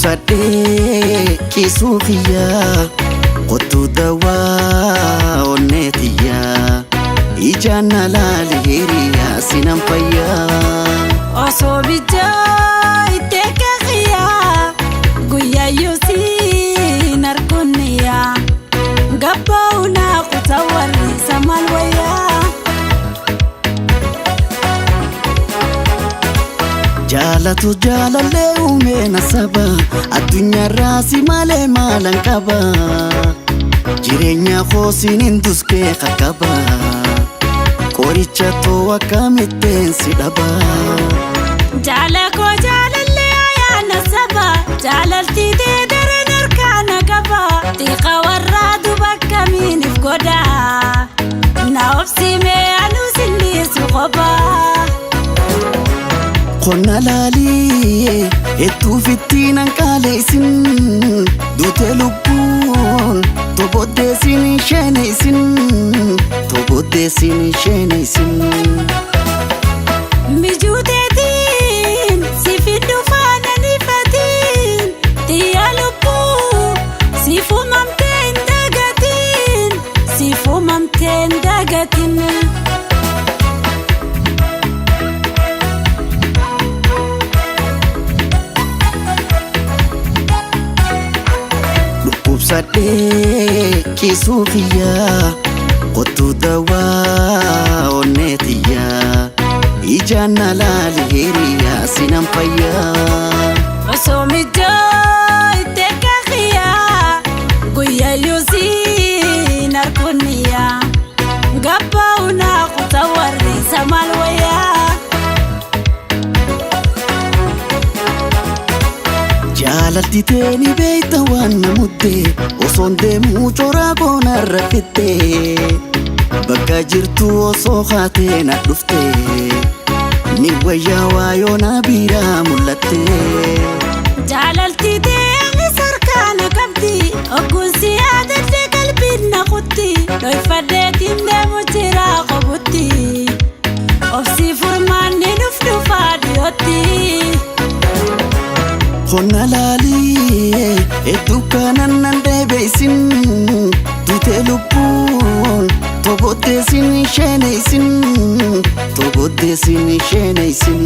Dhukkubsadhee kiisuu kiyyaa kottuu dawaa onneetiyyaa ijaan na laali hiriyaa sinan fayyaa osoo bijaa itti eegaqiyaa guyyaayyuu siin argunniyaa gabbaa'unaa kutaa warriisa maal wayyaa jaalatu jaalallee uumee nasaba addunyaarraa si malee maalan qaba jireenya koosiin hin duskee qaqqaba qoricha too akkamitteen si dhaba jaalakoo jaalallee ayaa nasaba jaalaltii dareen harkaana qaba xiiqa warraa duba akkamiinif godha na obsimee anuu sinniisu qoba Konna laalii hedduu fittiin hanqaaleessin duute lubbuun toboddeessin isheeneessin toboddeessin isheeneessin mijuuteetiin si fiddu faanaan ifatiin xiyyaa lubbuu si fumamtee hin dagatiin si fumamtee hin dagatiin Dhukkubsadhee kiisuu kiyyaa kottuu dawaa onneetiyyaa ijaan na laali hiriyaa sinan fayyaa osoo mijaa itti eegaqiyaa guyyaayyuu siin argunniyaa gabbaa'unaa kutaa warriisa maal wayyaa jaalalti teeni beeyta waan namuddee osoon deemuu coraa goonarra fittee bakka jirtu osoo haatee na dhuftee ni wayyaa waayoo na biiraa mul'attee jaalaltii teenis harkaana qabdi ogguunsi yaadattee qalbiin naqutti dhoyfadheetiin deemu jiraa qobutti obsii furmaanni dhufaa dhiyootti Konna laalii hedduu kanan nan deebeessin duute lubbuun toboddeessin isheeneessin toboddeessin isheeneessin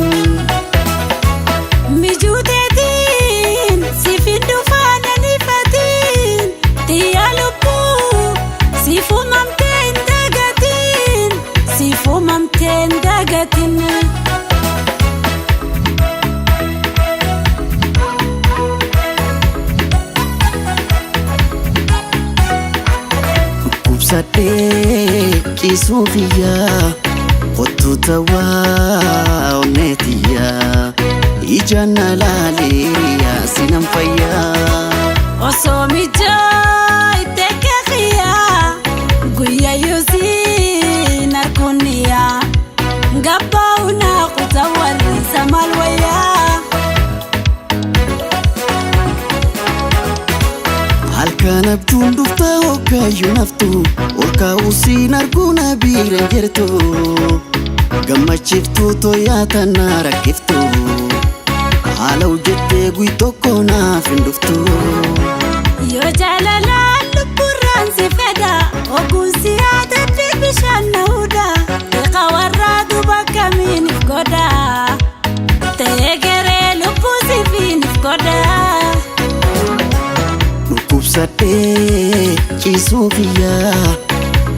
mijuuteetiin si fiddu faanaan ifatiin xiyyaa lubbuu si fumamtee hin dagatiin si fumamtee hin dagatiin Dhukkubsadhee kiisuu kiyyaa kottuu dawaa onneetiyyaa ijaan na laali hiriyaa sinan fayyaa osoo mijaa itti eegaqiyaa guyyaayyuu siin argunniyaa gabbaa'unaa kutaa warriisa maal wayyaa halkan abduun dhuftaa hoggaayyuu naftu olkaa'uu siin arguuna biiran jirtu gammachiiftuu toyyaa tannaa rakkiftu haala hojjettee guyyaa tokko naaf hin dhuftu yoo jaalalaan lubburraan si fedha ogguunsi yaadattee bishaan na huda xiiqa warraa duba akkamiinif godha ta'ee garee lubbuu sifiinif godha Dhukkubsadhee kiisuu kiyyaa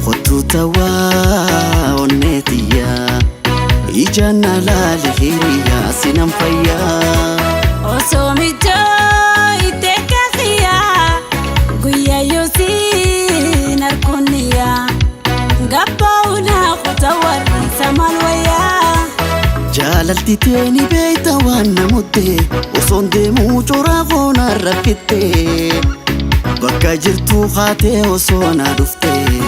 kottuu dawaa onneetiyyaa ijaan na laali hiriyaa sinan fayyaa osoo mijaa itti eegaqiyaa guyyaayyuu siin argunniyaa gabbaa'unaa kutaa warriisa maal wayyaa jaalalti teeni beeyta waan namuddee osoon deemuu coraa goonarra fittee bakka jirtu haatee osoo na dhuftee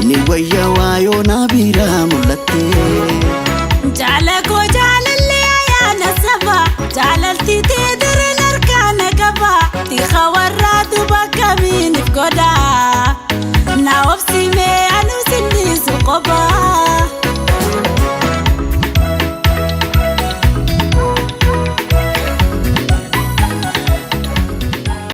ni wayyaa waayoo na biiraa mul'attee